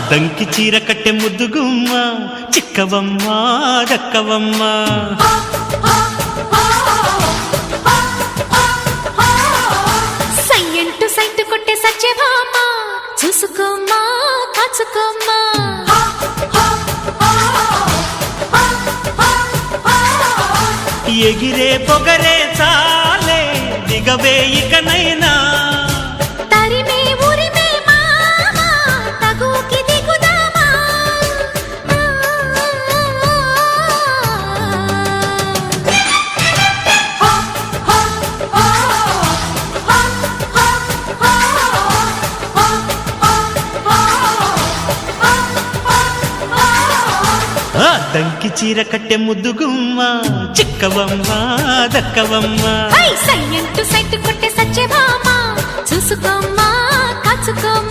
దంకి చీర కట్టె ముద్దుగుమ్మ చిక్కవమ్మ దక్కవమ్మ సయ్యంటు సైటు కొట్టే సత్యభామ చూసుకోమ్మా కాచుకోమ్మా ఎగిరే పొగరే చాలే దిగవే ఇకనైనా తరిమే ఉరిమే మామా తగుకి దిగుదామా దంకి చీర కట్టె ముద్దుగుమ్మ చిక్కవమ్మ దక్కవమ్మ సయ్యంటు సైటు కొట్టే సత్యభామ చూసుకోమ్మా కాచుకోమ్మా